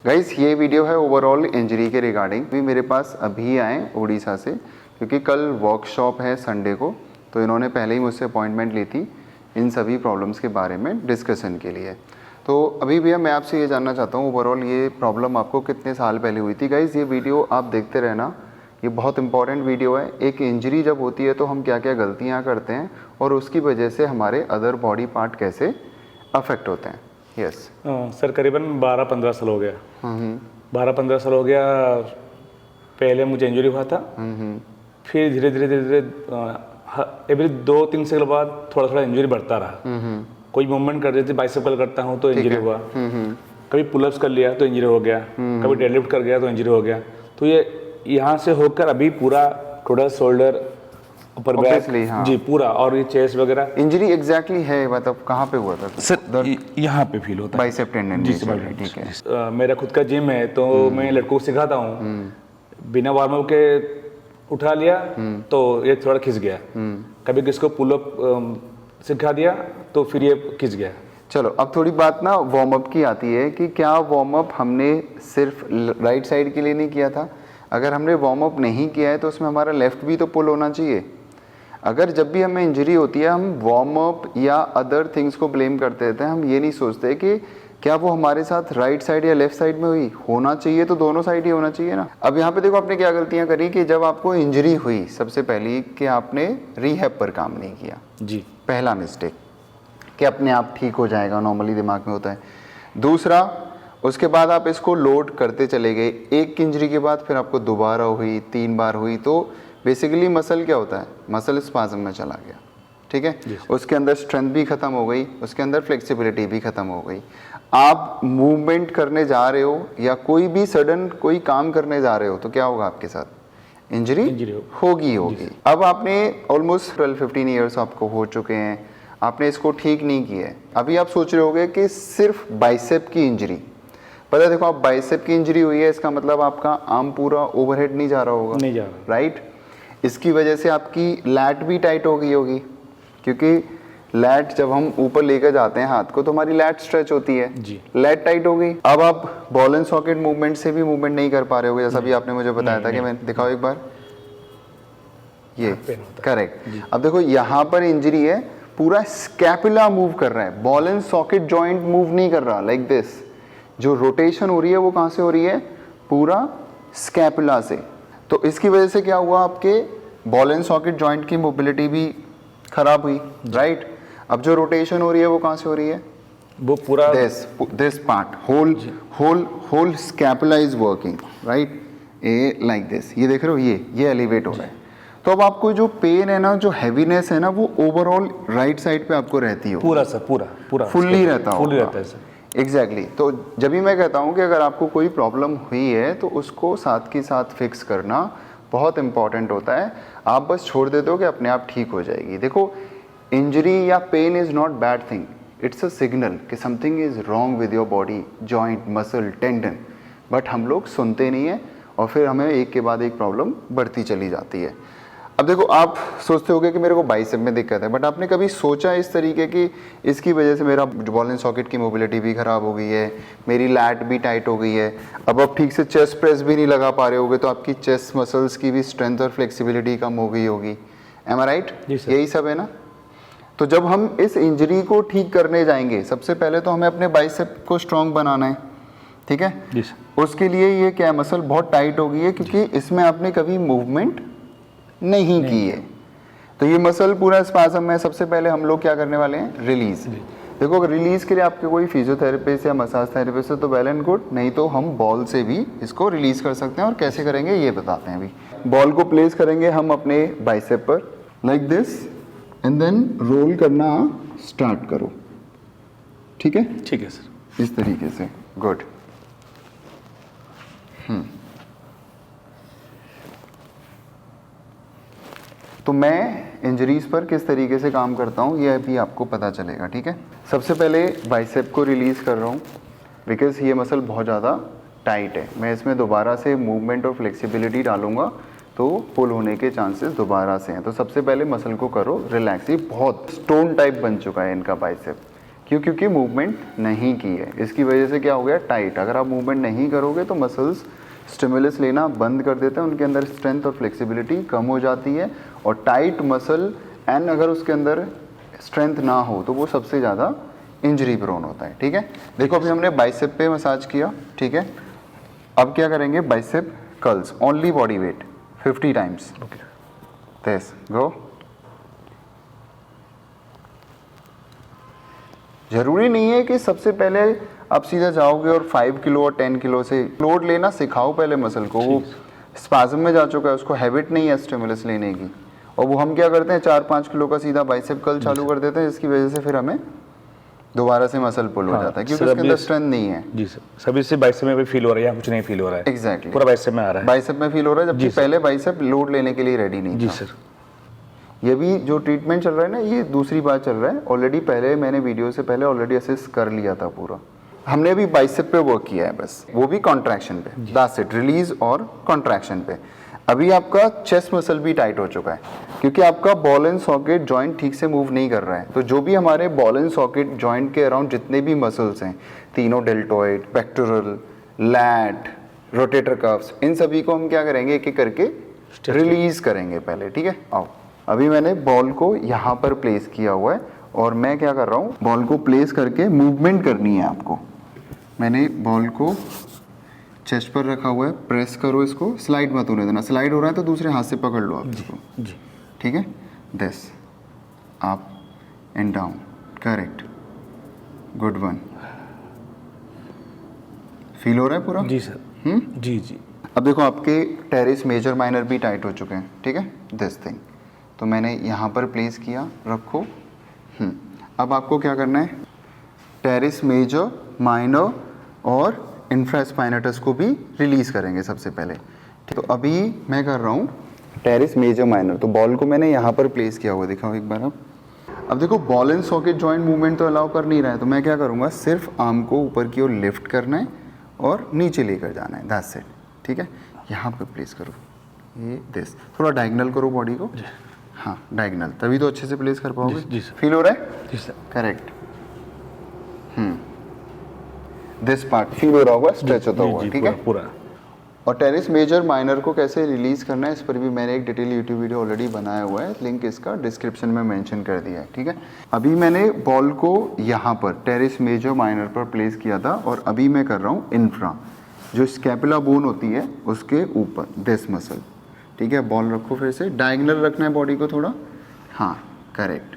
Guys ये video है overall injury के रिगार्डिंग। भी मेरे पास अभी आए उड़ीसा से, क्योंकि कल वर्कशॉप है संडे को, तो इन्होंने पहले ही मुझसे अपॉइंटमेंट ली थी इन सभी प्रॉब्लम्स के बारे में डिस्कशन के लिए। तो अभी भैया मैं आपसे ये जानना चाहता हूँ ओवरऑल ये प्रॉब्लम आपको कितने साल पहले हुई थी। गाइस ये वीडियो आप देखते रहना, ये बहुत इंपॉर्टेंट वीडियो है। एक इंजरी जब होती है तो हम क्या क्या गलतियाँ करते हैं और उसकी वजह से हमारे अदर बॉडी पार्ट कैसे अफेक्ट होते हैं। यस सर करीबन 12-15 साल हो गया। 12-15 साल हो गया। पहले मुझे इंजरी हुआ था, फिर धीरे धीरे एवरी 2-3 साल बाद थोड़ा थोड़ा इंजरी बढ़ता रहा। कोई मूवमेंट कर देती, बाइसेपल करता हूँ तो इंजरी हुआ, कभी पुलअप्स कर लिया तो इंजरी हो गया, कभी डेडलिफ्ट कर गया तो इंजरी हो गया। तो ये यहाँ से होकर अभी पूरा टोटल शोल्डर ऊपर बैक हाँ। जी पूरा, और ये चेस्ट वगैरह। इंजरी एग्जैक्टली है मतलब कहाँ पे हुआ था सर यहाँ पे फील होता है, बाइसेप टेंडन। जी ठीक है। मेरा खुद का जिम है तो मैं लड़कों को सिखाता हूँ। बिना वार्म अप के उठा लिया तो ये थोड़ा खिंच गया, कभी किसको पुलअप सिखा दिया तो फिर ये खिंच गया। चलो अब थोड़ी बात ना वार्म अप की आती है कि क्या वार्म अप हमने सिर्फ राइट साइड के लिए नहीं किया था। अगर हमने वार्म अप नहीं किया है तो उसमें हमारा लेफ्ट भी तो पुल होना चाहिए। अगर जब भी हमें इंजरी होती है हम वार्म अप या अदर थिंग्स को ब्लेम करते रहते हैं, हम ये नहीं सोचते कि क्या वो हमारे साथ राइट साइड या लेफ्ट साइड में हुई। होना चाहिए तो दोनों साइड ही होना चाहिए ना। अब यहाँ पे देखो आपने क्या गलतियाँ करी कि जब आपको इंजरी हुई सबसे पहली कि आपने रीहैब पर काम नहीं किया। जी पहला मिस्टेक कि अपने आप ठीक हो जाएगा, नॉर्मली दिमाग में होता है। दूसरा, उसके बाद आप इसको लोड करते चले गए, एक इंजरी के बाद फिर आपको दोबारा हुई, 3 बार हुई, तो बेसिकली मसल क्या होता है, मसल स्पाज्म में चला गया। ठीक है, उसके अंदर स्ट्रेंथ भी खत्म हो गई, उसके अंदर फ्लेक्सिबिलिटी भी खत्म हो गई। आप मूवमेंट करने जा रहे हो या कोई भी सडन कोई काम करने जा रहे हो तो क्या होगा आपके साथ, इंजरी होगी। अब आपने ऑलमोस्ट 12-15 ईयर्स आपको हो चुके हैं, आपने इसको ठीक नहीं किया है। अभी आप सोच रहे होगे कि सिर्फ बाइसेप की इंजरी, पता है देखो आप बाइसेप की इंजरी हुई है इसका मतलब आपका आर्म पूरा ओवरहेड नहीं जा रहा होगा, नहीं जा रहा, राइट। इसकी वजह से आपकी लैट भी टाइट हो गई होगी, क्योंकि लैट जब हम ऊपर लेकर जाते हैं हाथ को तो हमारी लैट स्ट्रेच होती है जी। लैट टाइट हो गई। अब आप बॉल एंड सॉकेट मूवमेंट से भी मूवमेंट नहीं कर पा रहे होगे, जैसा भी आपने मुझे बताया था कि मैं दिखाओ एक बार, ये करेक्ट। अब देखो यहाँ पर इंजरी है, पूरा स्कैपुला मूव कर रहा है, ball and socket joint move नहीं कर रहा लाइक दिस। जो रोटेशन हो रही है वो कहाँ से हो रही है, पूरा स्कैपुला से। तो इसकी वजह से क्या हुआ, आपके बॉल एंड सॉकेट जॉइंट की मोबिलिटी भी खराब हुई, राइट। अब जो रोटेशन हो रही है वो कहाँ से हो रही है, वो पूरा this part whole scapula is working, right, uh like this. ये देख रहे हो, ये एलिवेट हो रहा है। तो अब आपको जो पेन है ना, जो हैवीनेस है ना, वो ओवरऑल राइट साइड पे आपको रहती है, पूरा सर पूरा फुल्ली रहता है सर। एग्जैक्टली। तो जब भी मैं कहता हूँ कि अगर आपको कोई प्रॉब्लम हुई है तो उसको साथ के साथ फिक्स करना बहुत इंपॉर्टेंट होता है। आप बस छोड़ देते हो कि अपने आप ठीक हो जाएगी। देखो इंजरी या pain is not bad thing, it's a signal कि something is wrong with your body, joint, muscle, tendon. But हम लोग सुनते नहीं हैं और फिर हमें एक के बाद एक प्रॉब्लम बढ़ती चली जाती है। अब देखो आप सोचते होगे कि मेरे को बाइसेप में दिक्कत है, बट आपने कभी सोचा इस तरीके की इसकी वजह से मेरा बॉल एंड सॉकेट की मोबिलिटी भी ख़राब हो गई है, मेरी लैट भी टाइट हो गई है, अब आप ठीक से चेस्ट प्रेस भी नहीं लगा पा रहे होगे तो आपकी चेस्ट मसल्स की भी स्ट्रेंथ और फ्लेक्सिबिलिटी कम हो गई होगी। एम आई राइट? यही सब है ना। तो जब हम इस इंजरी को ठीक करने जाएंगे सबसे पहले तो हमें अपने बाइसेप को स्ट्रॉन्ग बनाना है, ठीक है। उसके लिए ये क्या मसल बहुत टाइट हो गई है क्योंकि इसमें आपने कभी मूवमेंट नहीं की है, तो ये मसल पूरा स्पाज्म में। सबसे पहले हम लोग क्या करने वाले हैं, रिलीज। देखो अगर रिलीज के लिए आपके कोई फिजियोथेरेपिस्ट या मसाज थेरेपिस्ट है तो वेल एंड गुड, नहीं तो हम बॉल से भी इसको रिलीज कर सकते हैं। और कैसे करेंगे ये बताते हैं अभी। बॉल को प्लेस करेंगे हम अपने बाइसेप पर like this and then roll करना स्टार्ट करो, ठीक है सर, इस तरीके से। गुड। तो मैं इंजरीज पर किस तरीके से काम करता हूँ ये अभी आपको पता चलेगा, ठीक है। सबसे पहले बाइसेप को रिलीज़ कर रहा हूँ बिकॉज ये मसल बहुत ज़्यादा टाइट है। मैं इसमें दोबारा से मूवमेंट और फ्लेक्सिबिलिटी डालूंगा तो पुल होने के चांसेस दोबारा से हैं। तो सबसे पहले मसल को करो रिलैक्स। ये बहुत स्टोन टाइप बन चुका है इनका बाइसेप, क्यों? क्योंकि मूवमेंट नहीं की है, इसकी वजह से क्या हो गया? टाइट। अगर आप मूवमेंट नहीं करोगे तो मसल्स स्टिमुलस लेना बंद कर देते हैं, उनके अंदर स्ट्रेंथ और फ्लेक्सिबिलिटी कम हो जाती है, और टाइट मसल एंड अगर उसके अंदर स्ट्रेंथ ना हो तो वो सबसे ज़्यादा इंजरी प्रोन होता है। ठीक है, देखो अभी हमने बाइसेप पे मसाज किया, ठीक है, अब क्या करेंगे? Bicep curls, only body weight 50 times. This go. जरूरी नहीं है कि सबसे पहले आप सीधा जाओगे और 5 किलो और 10 किलो से लोड लेना सिखाओ पहले मसल को। वो स्पाज्म में जा चुका है, उसको हैबिट नहीं है स्टिमुलस लेने की, और वो हम क्या करते हैं 4-5 किलो का सीधा बाइसेप कर्ल चालू कर देते हैं, जिसकी वजह से फिर हमें दोबारा से मसल पुल हो जाता है, क्योंकि उसके अंदर स्ट्रेंथ नहीं है। जी सर, सभी से बाइसेप में भी फील हो रहा है या कुछ नहीं फील हो रहा है? एग्जैक्टली, पूरा बाइसेप में आ रहा है। बाइसेप में फील हो रहा है, जबकि पहले बाइसेप लोड लेने के लिए रेडी नहीं था। जी सर। ये भी जो ट्रीटमेंट चल रहा है ना, ये दूसरी बार चल रहा है, ऑलरेडी पहले मैंने वीडियो से पहले ऑलरेडी असेस कर लिया था पूरा। हमने अभी बाइसेप पे वर्क किया है बस, वो भी कॉन्ट्रैक्शन पे, दैट्स इट, रिलीज और कॉन्ट्रैक्शन पे। अभी आपका चेस्ट मसल भी टाइट हो चुका है, क्योंकि आपका बॉल एंड सॉकेट जॉइंट ठीक से मूव नहीं कर रहा है। तो जो भी हमारे बॉल एंड सॉकेट जॉइंट के अराउंड जितने भी मसल्स हैं, तीनों deltoid, pectoral, lat, rotator cuffs, इन सभी को हम क्या करेंगे? एक एक करके रिलीज करेंगे पहले। ठीक है, आओ। अभी मैंने बॉल को यहाँ पर प्लेस किया हुआ है, और मैं क्या कर रहा हूँ? बॉल को प्लेस करके मूवमेंट करनी है आपको। मैंने बॉल को चेस्ट पर रखा हुआ है, प्रेस करो इसको, स्लाइड मत होने देना। स्लाइड हो रहा है तो दूसरे हाथ से पकड़ लो आप इसको। जी, ठीक है, this up and down, correct, good one. Feel हो रहा है पूरा? जी सर। जी जी। अब देखो आपके टेरिस मेजर माइनर भी टाइट हो चुके हैं। ठीक है, दिस थिंग, तो मैंने यहाँ पर प्लेस किया, रखो। अब आपको क्या करना है? टेरिस मेजर, माइनर और इंफ्रास्पाइनेटस को भी रिलीज करेंगे सबसे पहले। तो अभी मैं कर रहा हूँ टेरिस मेजर माइनर, तो बॉल को मैंने यहाँ पर प्लेस किया हुआ, दिखाओ एक बार आप। अब देखो ball and socket joint movement तो अलाउ कर नहीं रहा है, तो मैं क्या करूँगा? सिर्फ आर्म को ऊपर की ओर लिफ्ट करना है और नीचे लेकर जाना है, दैट्स इट। ठीक है, यहाँ पर प्लेस करो, ये दिस, थोड़ा डायगनल करो बॉडी को। हाँ, डायगनल, तभी तो अच्छे से प्लेस कर पाओगे। जी सर। फील हो रहा है? जी sir. Correct. This part feel हो रहा होगा, स्ट्रेच होता हुआ। ठीक है, पूरा। और टेरिस मेजर माइनर को कैसे रिलीज करना है, इस पर भी मैंने एक डिटेल यूट्यूब वीडियो ऑलरेडी बनाया हुआ है, लिंक इसका डिस्क्रिप्शन में मेंशन कर दिया है। ठीक है, अभी मैंने बॉल को यहाँ पर टेरिस मेजर माइनर पर प्लेस किया था, और अभी मैं कर रहा हूँ इंफ्रा, जो स्कैपुला बोन होती है उसके ऊपर, दिस मसल। ठीक है, बॉल रखो, फिर से डायगनल रखना है बॉडी को थोड़ा। हाँ, correct,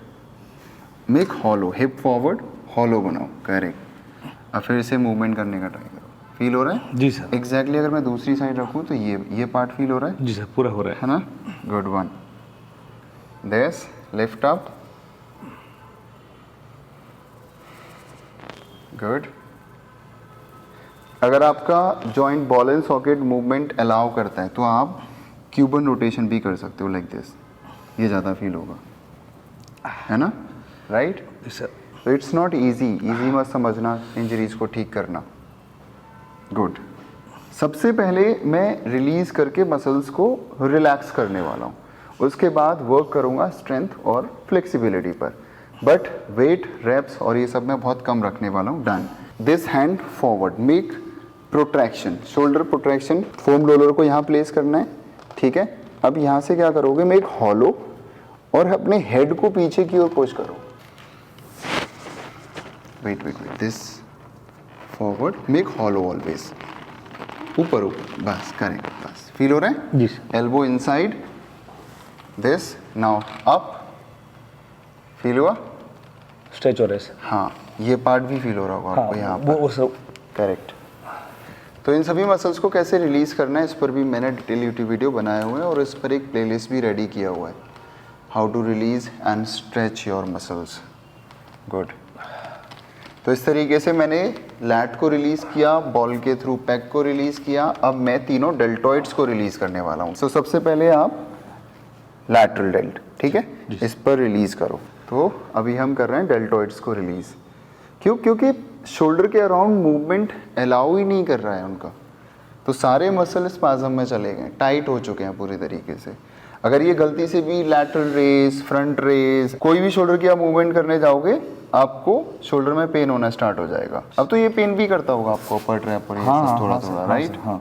make hollow, hip forward, hollow बनाओ, करेक्ट। अब फिर से मूवमेंट करने का ट्राई करो। फील हो रहा है? जी सर। एग्जैक्टली अगर मैं दूसरी साइड रखूँ तो ये पार्ट फील हो रहा है? जी सर, पूरा हो रहा है ना? Good one. This, lift up, good. अगर आपका joint ball and socket movement allow करता है तो आप क्यूबन रोटेशन भी कर सकते हो, लाइक दिस, ये ज़्यादा फील होगा, है ना? राइट? जी सर। तो इट्स नॉट ईजी मत समझना इंजरीज को ठीक करना। गुड। सबसे पहले मैं रिलीज करके मसल्स को रिलैक्स करने वाला हूँ, उसके बाद वर्क करूँगा स्ट्रेंथ और फ्लेक्सिबिलिटी पर, बट वेट, रेप्स और ये सब मैं बहुत कम रखने वाला हूँ। Done. This hand forward, make protraction, shoulder protraction, foam roller को यहाँ प्लेस करना है। ठीक है, अब यहाँ से क्या करोगे? मेक हॉलो, और अपने हेड को पीछे की ओर पुश करो। Wait, this forward, make hollow always, ऊपर, बस, करेक्ट, बस। फील हो रहा है? जी sir. Elbow inside, this, now up, feel हुआ? स्ट्रेच हो रहा है सर। हाँ, ये पार्ट भी फील हो रहा होगा आपको यहाँ पर। वो सब करेक्ट। तो इन सभी मसल्स को कैसे रिलीज करना है, इस पर भी मैंने डिटेल यूट्यूब वीडियो बनाए हुए हैं, और इस पर एक प्लेलिस्ट भी रेडी किया हुआ है, how to release and stretch your muscles. Good. तो इस तरीके से मैंने लैट को रिलीज किया, बॉल के थ्रू पैक को रिलीज किया, अब मैं तीनों डेल्टॉइड्स को रिलीज करने वाला हूँ। सबसे पहले आप लैटरल डेल्ट, ठीक है, इस पर रिलीज करो। तो अभी हम कर रहे हैं डेल्टॉइड्स को रिलीज। क्यों? क्योंकि शोल्डर के अराउंड मूवमेंट अलाउ ही नहीं कर रहा है उनका, तो सारे मसल स्पाज्म में चले गए, टाइट हो चुके हैं पूरी तरीके से। अगर ये गलती से भी लैटरल रेस, फ्रंट रेस, कोई भी शोल्डर की आप मूवमेंट करने जाओगे, आपको शोल्डर में पेन होना स्टार्ट हो जाएगा। अब तो ये पेन भी करता होगा आपको अपर ट्रैप और ये सब थोड़ा थोड़ा, राइट? हाँ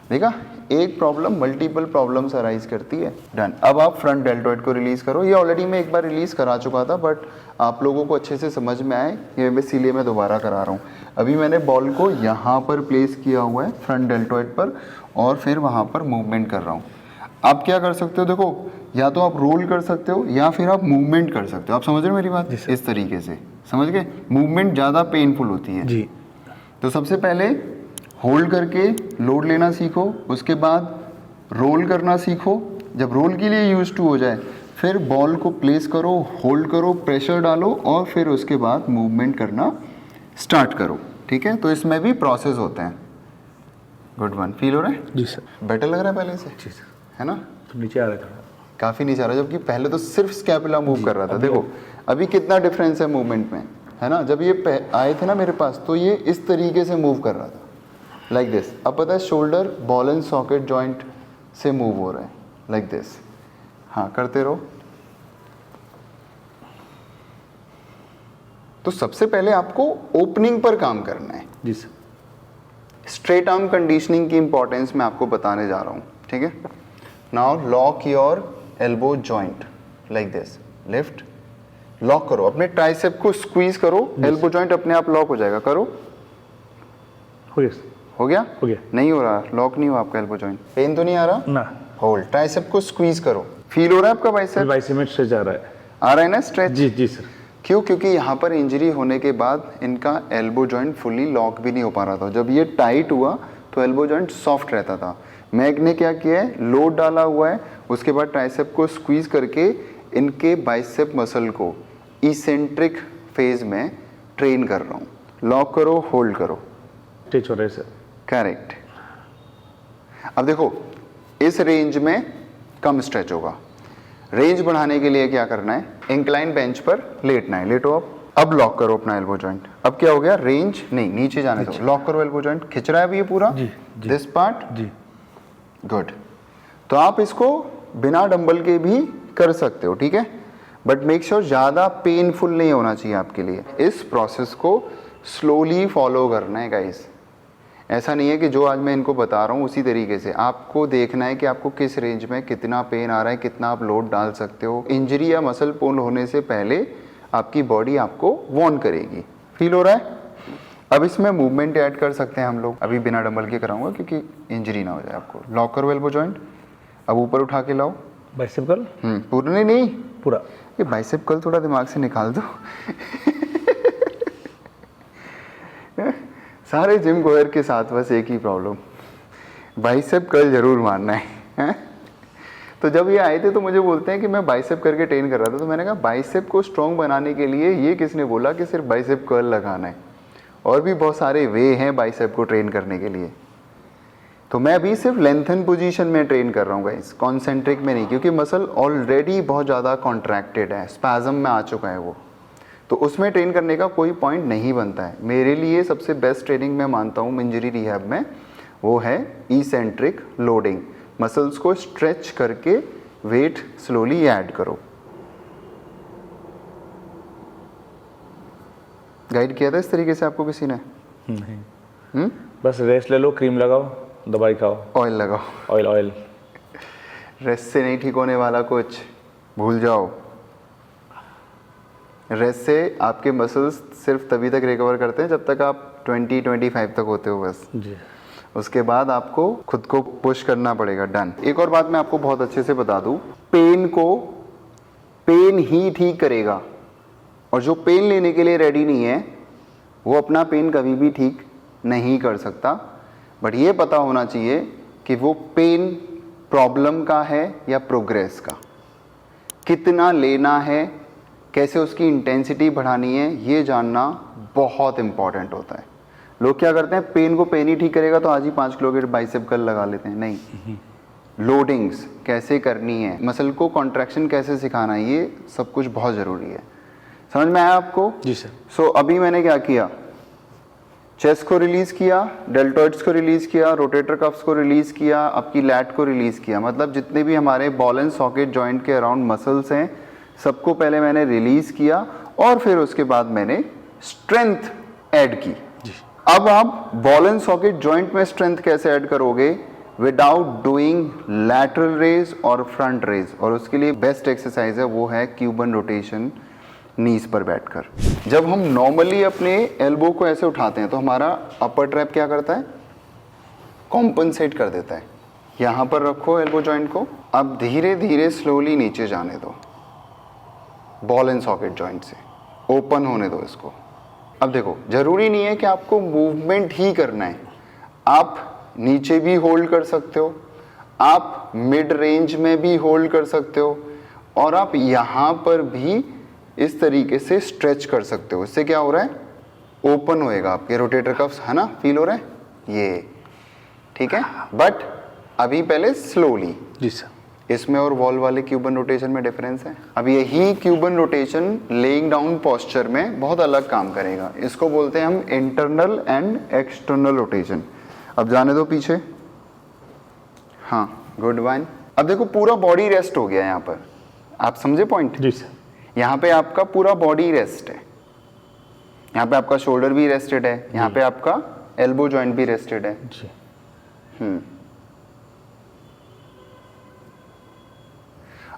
देखा, एक प्रॉब्लम मल्टीपल प्रॉब्लम्स अराइज करती है। डन। अब आप फ्रंट डेल्टॉइड को रिलीज करो। ये ऑलरेडी मैं एक बार रिलीज करा चुका था, बट आप लोगों को अच्छे से समझ में आए ये इसीलिए मैं दोबारा करा रहा हूँ। अभी मैंने बॉल को यहाँ पर प्लेस किया हुआ है फ्रंट डेल्टॉइड पर, और फिर वहाँ पर मूवमेंट कर रहा हूँ। आप क्या कर सकते हो, देखो, या तो आप रोल कर सकते हो या फिर आप मूवमेंट कर सकते हो। आप समझ रहे हो मेरी बात? इस तरीके से समझ गए? मूवमेंट ज़्यादा पेनफुल होती है जी। तो सबसे पहले होल्ड करके लोड लेना सीखो, उसके बाद रोल करना सीखो। जब रोल के लिए यूज टू हो जाए, फिर बॉल को प्लेस करो, होल्ड करो, प्रेशर डालो, और फिर उसके बाद मूवमेंट करना स्टार्ट करो। ठीक है? तो इसमें भी प्रोसेस होते हैं। Good one. फील हो रहा है? जी सर। बेटर लग रहा है पहले से? जी सर। है ना? तो नीचे आ रहा था काफ़ी नीचे आ रहा है, जबकि पहले तो सिर्फ स्कैपुला मूव कर रहा था। देखो अभी कितना डिफरेंस है मूवमेंट में, है ना? जब ये आए थे ना मेरे पास, तो ये इस तरीके से मूव कर रहा था, लाइक दिस। अब पता है shoulder ball and socket joint से मूव हो रहा है, लाइक दिस। हाँ, करते रहो। तो सबसे पहले आपको ओपनिंग पर काम करना है। जी सर। स्ट्रेट आर्म कंडीशनिंग की इंपॉर्टेंस मैं आपको बताने जा रहा हूँ। ठीक है? Now lock your elbow joint like this. Lift, lock करो, अपने ट्राइसेप को स्क्वीज करो, एल्बो जॉइंट अपने आप लॉक हो जाएगा। करो। हो गया सर। हो गया? हो गया। नहीं हो रहा, लॉक नहीं हुआ आपका एल्बो जॉइंट। पेन तो नहीं आ रहा? ना। होल्ड, ट्राइसेप को स्क्वीज करो। फील हो रहा है आपका बाइसेप? बाइसेप में स्ट्रेच आ रहा है। आ रहा है ना स्ट्रेच? जी जी सर। क्यों? क्योंकि यहाँ पर इंजरी होने के बाद इनका एल्बो जॉइंट फुली लॉक भी नहीं हो पा रहा था। जब ये टाइट हुआ तो एल्बो जॉइंट सॉफ्ट रहता था। मैग ने क्या किया है, लोड डाला हुआ है, उसके बाद ट्राइसेप को स्क्वीज करके इनके बाइसेप मसल को इसेंट्रिक फेज में ट्रेन कर रहा हूँ। लॉक करो, होल्ड करो। स्ट्रेच हो रहा है सर। करेक्ट। अब देखो इस रेंज में कम स्ट्रेच होगा। रेंज बढ़ाने के लिए क्या करना है, इंक्लाइन बेंच पर लेटना है। लेटो अब लॉक करो अपना एल्बो जॉइंट। अब क्या हो गया, रेंज नहीं, नीचे जाने दो। लॉक करो एल्बो जॉइंट। खिंच रहा है अभी ये पूरा? जी, जी। This part? जी। गुड। तो आप इसको बिना डंबल के भी कर सकते हो, ठीक है? बट मेक श्योर ज़्यादा पेनफुल नहीं होना चाहिए आपके लिए। इस प्रोसेस को स्लोली फॉलो करना है गाइस। ऐसा नहीं है कि जो आज मैं इनको बता रहा हूँ उसी तरीके से। आपको देखना है कि आपको किस रेंज में कितना पेन आ रहा है, कितना आप लोड डाल सकते हो। इंजरी या मसल पुल होने से पहले आपकी बॉडी आपको वार्न करेगी। फील हो रहा है? अब इसमें मूवमेंट ऐड कर सकते हैं हम लोग। अभी बिना डंबल के कराऊंगा क्योंकि इंजरी ना हो जाए आपको। लॉक करो एल्बो जॉइंट। अब ऊपर उठा के लाओ। Bicep curl? पूरा नहीं, पूरा। ये बाइसेप कर्ल थोड़ा दिमाग से निकाल दो। सारे जिम गोयर के साथ बस एक ही प्रॉब्लम, बाइसेप कर्ल जरूर मारना है। तो जब ये आए थे तो मुझे बोलते हैं कि मैं बाइसेप करके ट्रेन कर रहा था, तो मैंने कहा बाइसेप को स्ट्रॉन्ग बनाने के लिए ये किसने बोला कि सिर्फ बाइसेप कर्ल लगाना है? और भी बहुत सारे वे हैं बाइसेप को ट्रेन करने के लिए। तो मैं अभी सिर्फ लेंथन पोजीशन में ट्रेन कर रहा हूँ गाइस, कॉन्सेंट्रिक में नहीं, क्योंकि मसल ऑलरेडी बहुत ज़्यादा कॉन्ट्रैक्टेड है, स्पैज़म में आ चुका है वो। तो उसमें ट्रेन करने का कोई पॉइंट नहीं बनता है। मेरे लिए सबसे बेस्ट ट्रेनिंग मैं मानता हूँ इंजरी रिहैब में, वो है इसेंट्रिक लोडिंग। मसल्स को स्ट्रेच करके वेट स्लोली ऐड करो। गाइड किया था इस तरीके से आपको किसी ने? नहीं। बस रेस्ट ले लो, क्रीम लगाओ, दवाई खाओ, ऑयल लगाओ। ऑयल। रेस्ट से नहीं ठीक होने वाला कुछ, भूल जाओ। रेस्ट से आपके मसल्स सिर्फ तभी तक रिकवर करते हैं जब तक आप 20-25 तक होते हो बस। जी। उसके बाद आपको खुद को पुश करना पड़ेगा। डन। एक और बात मैं आपको बहुत अच्छे से बता दूं, पेन ही ठीक करेगा, और जो पेन लेने के लिए रेडी नहीं है वो अपना पेन कभी भी ठीक नहीं कर सकता। बट ये पता होना चाहिए कि वो पेन प्रॉब्लम का है या प्रोग्रेस का, कितना लेना है, कैसे उसकी इंटेंसिटी बढ़ानी है, ये जानना बहुत इंपॉर्टेंट होता है। लोग क्या करते हैं, पेन को पेन ही ठीक करेगा तो आज ही 5 किलो के बाइसेप कर्ल लगा लेते हैं। नहीं, लोडिंग्स कैसे करनी है, मसल को कॉन्ट्रैक्शन कैसे सिखाना है, ये सब कुछ बहुत ज़रूरी है। समझ में आया आपको? जी सर। सो अभी मैंने क्या किया, चेस्ट को रिलीज किया, डेल्टॉइड्स को रिलीज किया, रोटेटर कफ्स को रिलीज किया, आपकी लैट को रिलीज किया। मतलब जितने भी हमारे बॉल एंड सॉकेट जॉइंट के अराउंड मसल्स हैं सबको पहले मैंने रिलीज किया और फिर उसके बाद मैंने स्ट्रेंथ ऐड की। अब आप बॉल एंड सॉकेट जॉइंट में स्ट्रेंथ कैसे ऐड करोगे? विदाउट डूइंग लैटरल रेज और फ्रंट रेज, और उसके लिए बेस्ट एक्सरसाइज है वो है क्यूबन रोटेशन नीज पर बैठकर। जब हम नॉर्मली अपने एल्बो को ऐसे उठाते हैं तो हमारा अपर ट्रैप क्या करता है? कॉम्पनसेट कर देता है। यहाँ पर रखो एल्बो जॉइंट को, अब धीरे धीरे स्लोली नीचे जाने दो बॉल एंड सॉकेट जॉइंट से, ओपन होने दो इसको। अब देखो, जरूरी नहीं है कि आपको मूवमेंट ही करना है, आप नीचे भी होल्ड कर सकते हो, आप मिड रेंज में भी होल्ड कर सकते हो, और आप यहाँ पर भी इस तरीके से स्ट्रेच कर सकते हो। इससे क्या हो रहा है? ओपन होएगा आपके रोटेटर कफ्स, है ना? फील हो रहा है ये, ठीक है? बट अभी पहले स्लोली। जी सर। इसमें और वॉल वाले क्यूबन रोटेशन में डिफरेंस है। अब यही Cuban rotation laying down posture में बहुत अलग काम करेगा। इसको बोलते हैं हम इंटरनल एंड एक्सटर्नल रोटेशन। अब जाने दो पीछे, हाँ, गुड वन। अब देखो पूरा बॉडी रेस्ट हो गया यहाँ पर, आप समझे पॉइंट? जी सर। यहाँ पे आपका पूरा बॉडी रेस्ट है, यहाँ पे आपका शोल्डर भी रेस्टेड है, यहाँ पे आपका एल्बो जॉइंट भी रेस्टेड है। जी।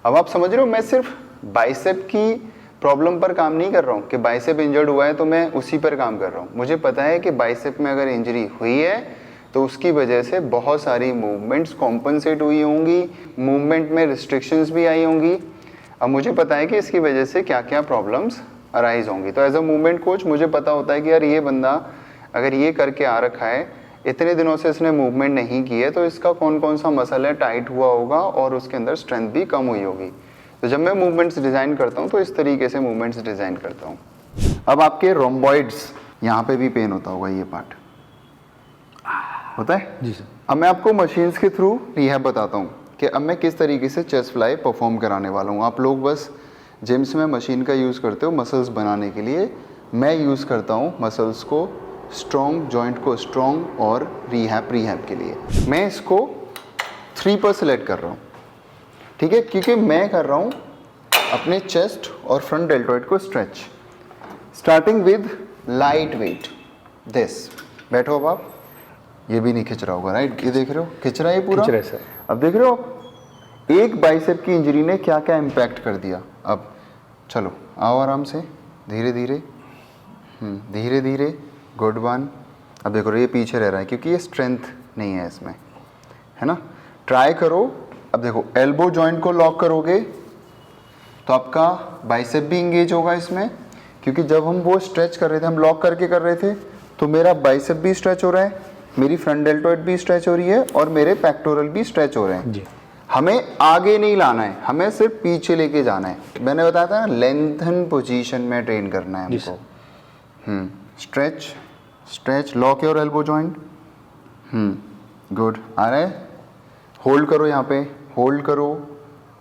अब आप समझ रहे हो, मैं सिर्फ बाइसेप की प्रॉब्लम पर काम नहीं कर रहा हूँ कि बाइसेप इंजर्ड हुआ है तो मैं उसी पर काम कर रहा हूँ। मुझे पता है कि बाइसेप में अगर इंजरी हुई है तो उसकी वजह से बहुत सारी मूवमेंट्स कॉम्पनसेट हुई होंगी, मूवमेंट में रिस्ट्रिक्शंस भी आई होंगी। अब मुझे पता है कि इसकी वजह से क्या क्या प्रॉब्लम्स अराइज होंगी। तो एज अ मूवमेंट कोच मुझे पता होता है कि यार ये बंदा अगर ये करके आ रखा है, इतने दिनों से इसने मूवमेंट नहीं की है, तो इसका कौन कौन सा मसल है टाइट हुआ होगा और उसके अंदर स्ट्रेंथ भी कम हुई होगी। तो जब मैं मूवमेंट्स डिज़ाइन करता हूँ तो इस तरीके से मूवमेंट्स डिज़ाइन करता हूँ। अब आपके रोम्बॉइड्स, यहाँ पे भी पेन होता होगा, ये पार्ट होता है जी सर। अब मैं आपको मशीन्स के थ्रू रिहैब बताता हूँ कि अब मैं किस तरीके से चेस्ट फ्लाई परफॉर्म कराने वाला हूँ। आप लोग बस जिम्स में मशीन का यूज़ करते हो मसल्स बनाने के लिए, मैं यूज़ करता हूँ मसल्स को स्ट्रॉन्ग, जॉइंट को स्ट्रॉन्ग और रिहैब के लिए। मैं इसको 3 पर सिलेक्ट कर रहा हूँ, ठीक है, क्योंकि मैं कर रहा हूँ अपने चेस्ट और फ्रंट डेल्टॉइड को stretch, starting with light weight this. बैठो अब आप, ये भी नहीं खिंच रहा होगा, राइट? ये देख रहे हो खिंच रहा है ये पूरा? खिंच रहा है सर। अब देख रहे हो आप एक बाइसेप की इंजरी ने क्या क्या इम्पैक्ट कर दिया। अब चलो आओ आराम से, धीरे धीरे धीरे धीरे, गुड वन। अब देखो ये पीछे रह रहा है क्योंकि ये स्ट्रेंथ नहीं है इसमें, है ना? ट्राई करो। अब देखो एल्बो जॉइंट को लॉक करोगे तो आपका बाइसेप भी इंगेज होगा इसमें, क्योंकि जब हम वो स्ट्रेच कर रहे थे, हम लॉक करके कर रहे थे, तो मेरा बाइसेप भी स्ट्रेच हो रहा है, मेरी फ्रंट डेल्टॉइड भी स्ट्रेच हो रही है और मेरे पेक्टोरल भी स्ट्रेच हो रहे हैं जी। हमें आगे नहीं लाना है, हमें सिर्फ पीछे लेके जाना है। मैंने बताया था ना, लेंथन पोजीशन में ट्रेन करना है हमको। Stretch stretch, lock your elbow joint. Good, आ रहा है? होल्ड करो यहाँ पे, होल्ड करो,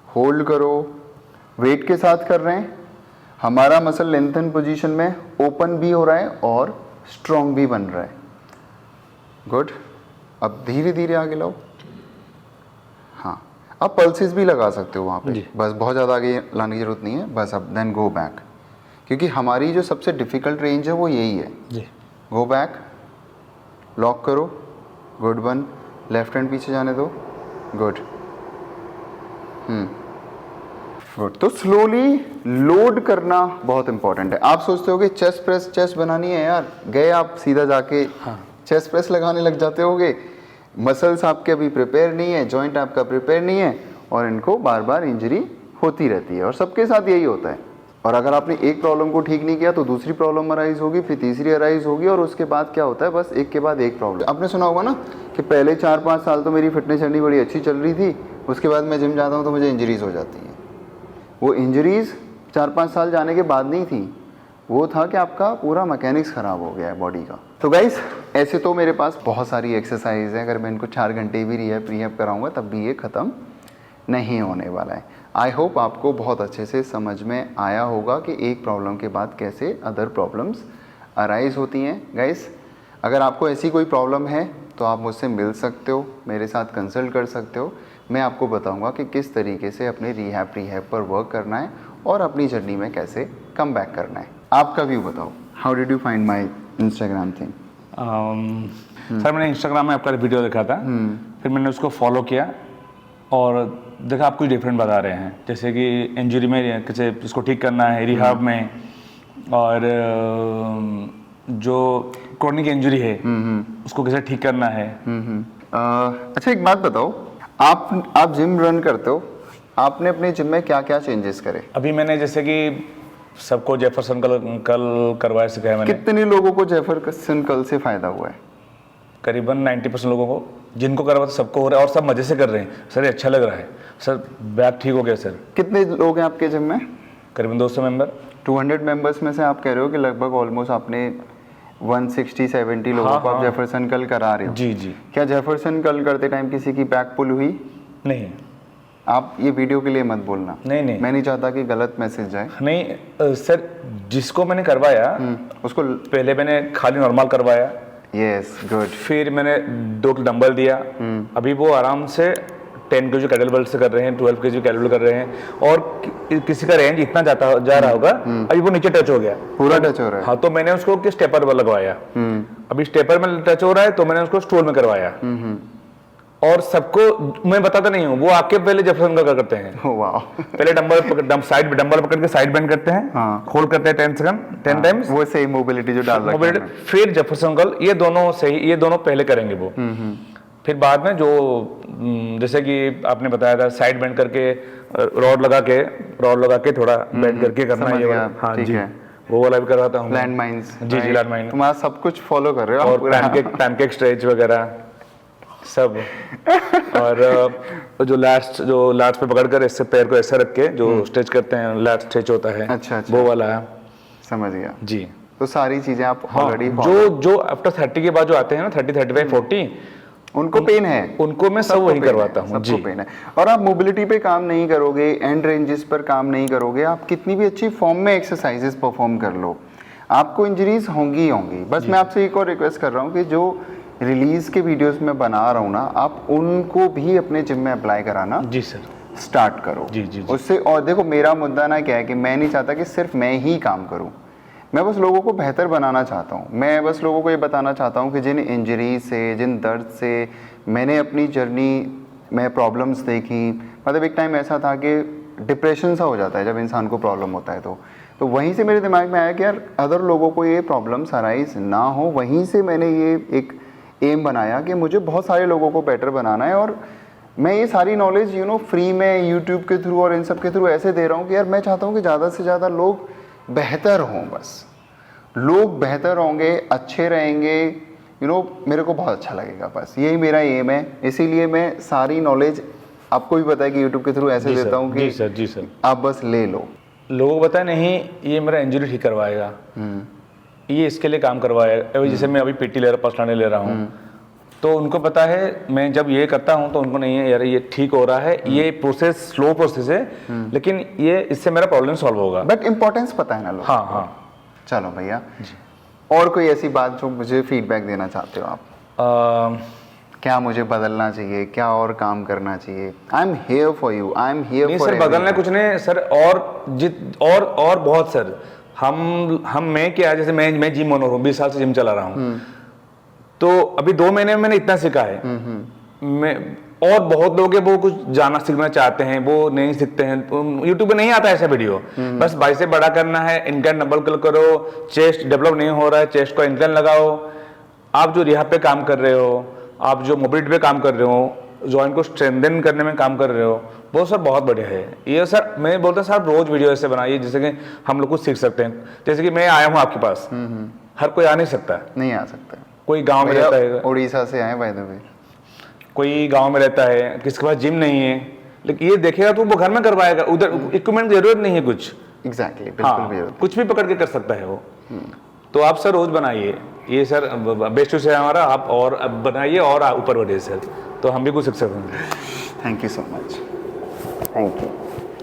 होल्ड करो, वेट के साथ कर रहे हैं। हमारा मसल लेंथन पोजीशन में ओपन भी हो रहा है और स्ट्रॉन्ग भी बन रहा है। गुड, अब धीरे धीरे आगे लाओ। हाँ, आप पल्सेस भी लगा सकते हो वहाँ पे, बस बहुत ज़्यादा आगे लाने की जरूरत नहीं है। बस अब देन गो बैक, क्योंकि हमारी जो सबसे डिफ़िकल्ट रेंज है वो यही है। जी। गो बैक, लॉक करो, गुड वन। लेफ्ट हैंड पीछे जाने दो, गुड। गुड। तो स्लोली लोड करना बहुत इंपॉर्टेंट है। आप सोचते हो कि चेस्ट प्रेस चेस्ट बनानी है यार, गए आप सीधा जाके चेस्ट प्रेस लगाने लग जाते होगे। मसल्स आपके अभी प्रिपेयर नहीं है, जॉइंट आपका प्रिपेयर नहीं है और इनको बार बार इंजरी होती रहती है, और सबके साथ यही होता है। और अगर आपने एक प्रॉब्लम को ठीक नहीं किया तो दूसरी प्रॉब्लम अराइज होगी, फिर तीसरी अराइज होगी, और उसके बाद क्या होता है, बस एक के बाद एक प्रॉब्लम। आपने सुना होगा ना कि पहले 4-5 साल तो मेरी फिटनेस जर्नी बड़ी अच्छी चल रही थी, उसके बाद मैं जिम जाता हूँ तो मुझे इंजरीज हो जाती हैं। वो इंजरीज 4-5 साल जाने के बाद नहीं थी, वो था कि आपका पूरा मैकेनिक्स ख़राब हो गया है बॉडी का। तो गाइस, ऐसे तो मेरे पास बहुत सारी एक्सरसाइज है, अगर मैं इनको 4 घंटे भी रिहैब कराऊंगा तब भी ये ख़त्म नहीं होने वाला है। आई होप आपको बहुत अच्छे से समझ में आया होगा कि एक प्रॉब्लम के बाद कैसे अदर प्रॉब्लम्स अराइज होती हैं। गाइस, अगर आपको ऐसी कोई प्रॉब्लम है तो आप मुझसे मिल सकते हो, मेरे साथ कंसल्ट कर सकते हो। मैं आपको बताऊंगा कि किस तरीके से अपने रिहैब पर वर्क करना है और अपनी जर्नी में कैसे कम बैक करना है। आपका व्यू बताओ, how did you find my Instagram thing? Sir मैंने इंस्टाग्राम में आपका वीडियो देखा था, फिर मैंने उसको फॉलो किया और देखा आप कुछ डिफरेंट बता रहे हैं, जैसे कि इंजरी में कैसे इसको ठीक करना है, रिहाब में, और जो क्रॉनिक इंजरी है उसको कैसे ठीक करना है। अच्छा एक बात बताओ, आप जिम रन करते हो, आपने अपने जिम में क्या क्या चेंजेस करे? अभी मैंने जैसे कि सबको जेफरसन कल करवाया सिखाया मैंने। कितने लोगों को जेफरसन कल से फायदा हुआ है? करीबन 90% लोगों को, जिनको करवा था सबको हो रहा है और सब मजे से कर रहे हैं सर। ये अच्छा लग रहा है सर, बैक ठीक हो गया सर। कितने लोग हैं आपके जिम में? करीबन 200 मेंबर। 200 मेंबर्स में से आप कह रहे हो कि लगभग ऑलमोस्ट आपने 160-70 लोगों को आप जेफरसन कल करा रहे हो। जी जी। क्या जेफरसन कल करते टाइम किसी की बैक पुल हुई? नहीं। आप ये वीडियो के लिए मत बोलना। नहीं। मैं नहीं चाहता कि गलत मैसेज जाए। नहीं सर, जिसको मैंने करवाया उसको पहले मैंने खाली नॉर्मल करवाया। Yes good. फिर मैंने 2 डंबल दिया। अभी वो आराम से 10 kg कैटल बेल्ट से कर रहे हैं, 12 kg कैटल बेल्ट कर रहे हैं, और किसी का रेंज इतना जा रहा होगा, अभी वो नीचे टच हो गया, पूरा टच हो रहा है। हाँ, तो मैंने उसको स्टेपर पर लगवाया। अभी स्टेपर में टच हो रहा है तो मैंने उसको स्टोर में करवाया। और सबको मैं बताता नहीं हूँ, वो आके पहले जेफरसन कल करते हैं। वाह। पहले डंबल पकड़ के साइड बेंड करते हैं, होल्ड करते हैं 10 सेकंड 10 टाइम्स, वो सही मोबिलिटी जो डाल रखा है। फिर जेफरसन कल, ये दोनों सही, ये दोनों पहले करेंगे वो। फिर बाद में जो जैसे कि आपने बताया था साइड बेंड करके रॉड लगा के थोड़ा बेंड करके करना, ये वाला। हाँ जी, वो वाला भी करवाता हूँ। Land mines. जी लैंड माइन। तुम आज सब कुछ फॉलो कर रहे हो। और पैनकेक स्ट्रेच वगैरह सब। और जो लास्ट पे पकड़ कर इससे पैर को ऐसा रख के जो स्ट्रेच करते हैं, लैट स्ट्रेच होता है। अच्छा। वो वाला है। समझ गया जी। तो सारी चीजें आप ऑलरेडी जो आफ्टर 30 के बाद जो आते हैं ना, 30, 35, 40, उनको पेन है, उनको मैं सब वही करवाता हूँ। सबको पेन है। और आप मोबिलिटी पे काम नहीं करोगे, एंड रेंजेस पर काम नहीं करोगे, आप कितनी भी अच्छी फॉर्म में एक्सरसाइजेस परफॉर्म कर लो, आपको इंजरीज होंगी होंगी। बस मैं आपसे एक और रिक्वेस्ट कर रहा हूँ कि जो रिलीज के वीडियोस में बना रहा हूँ ना, आप उनको भी अपने जिम में अप्लाई कराना। जी सर। स्टार्ट करो। जी। उससे, और देखो मेरा मुद्दा ना क्या है कि मैं नहीं चाहता कि सिर्फ मैं ही काम करूँ, मैं बस लोगों को बेहतर बनाना चाहता हूँ। मैं बस लोगों को ये बताना चाहता हूँ कि जिन इंजरी से, जिन दर्द से मैंने अपनी जर्नी में प्रॉब्लम्स देखी, मतलब एक टाइम ऐसा था कि डिप्रेशन सा हो जाता है जब इंसान को प्रॉब्लम होता है, तो वहीं से मेरे दिमाग में आया कि यार अदर लोगों को ये प्रॉब्लम्स अराइज ना हो। वहीं से मैंने ये एक एम बनाया कि मुझे बहुत सारे लोगों को बेटर बनाना है, और मैं ये सारी नॉलेज फ्री में यूट्यूब के थ्रू और इन सब के थ्रू ऐसे दे रहा हूँ कि यार मैं चाहता हूँ कि ज़्यादा से ज़्यादा लोग बेहतर हों। बस लोग बेहतर होंगे, अच्छे रहेंगे, मेरे को बहुत अच्छा लगेगा। बस यही मेरा एम है। इसीलिए मैं सारी नॉलेज, आपको भी पता है कि यूट्यूब के थ्रू ऐसे देता हूँ कि जी सर आप बस ले लो। लोगों को पता नहीं ये मेरा इंजरी ठीक करवाएगा, ये इसके लिए काम करवाएगा। जैसे मैं अभी पीटी ले रहा, पर्सनल ले रहा हूँ, तो उनको पता है मैं जब ये करता हूँ तो उनको नहीं है यार ये ठीक हो रहा है, ये प्रोसेस स्लो प्रोसेस है, लेकिन ये इससे मेरा प्रॉब्लम सॉल्व होगा। बट इम्पोर्टेंस पता है ना लोग। हाँ। चलो भैया, और कोई ऐसी बात जो मुझे फीडबैक देना चाहते हो आप? क्या मुझे बदलना चाहिए, क्या और काम करना चाहिए? I am here for you, I am here for. Sir बदलना कुछ नहीं सर, और बहुत सर। मैं क्या, जैसे मैं जिम ओनर हूँ, 20 साल से जिम चला रहा हूँ, तो अभी 2 महीने में मैंने इतना सीखा है। मैं और बहुत लोग हैं वो कुछ जाना सीखना चाहते हैं, वो नहीं सीखते हैं, यूट्यूब पे नहीं आता ऐसा वीडियो। बस बाइसेप बड़ा करना है, इनक्लाइन डंबल कर्ल करो, चेस्ट डेवलप नहीं हो रहा है, चेस्ट को इंक्लाइन लगाओ। आप जो रिहाब पे काम कर रहे हो, आप जो मोबिलिटी पे काम कर रहे हो, जॉइंट को स्ट्रेंथन करने में काम कर रहे हो, वो सर बहुत बढ़िया है। ये सर मैं बोलता हूँ सर रोज वीडियो ऐसे बनाइए जिससे कि हम लोग कुछ सीख सकते हैं। जैसे कि मैं आया हूँ आपके पास, हर कोई आ नहीं सकता, नहीं आ सकता। कोई गाँव में रहता है, उड़ीसा से आए बाय द वे, कोई गांव में रहता है, किसके पास जिम नहीं है, लेकिन ये देखेगा तो वो घर में करवाएगा, उधर इक्विपमेंट की जरूरत नहीं है कुछ। एग्जैक्टली, बिल्कुल भी जरूरत, कुछ भी पकड़ के कर सकता है वो। तो आप सर रोज बनाइए, ये सर बेस्ट है हमारा, आप और बनाइए और ऊपर बढ़िए सर, तो हम भी कुछ सीख सकते हैं। Thank you so much, thank you.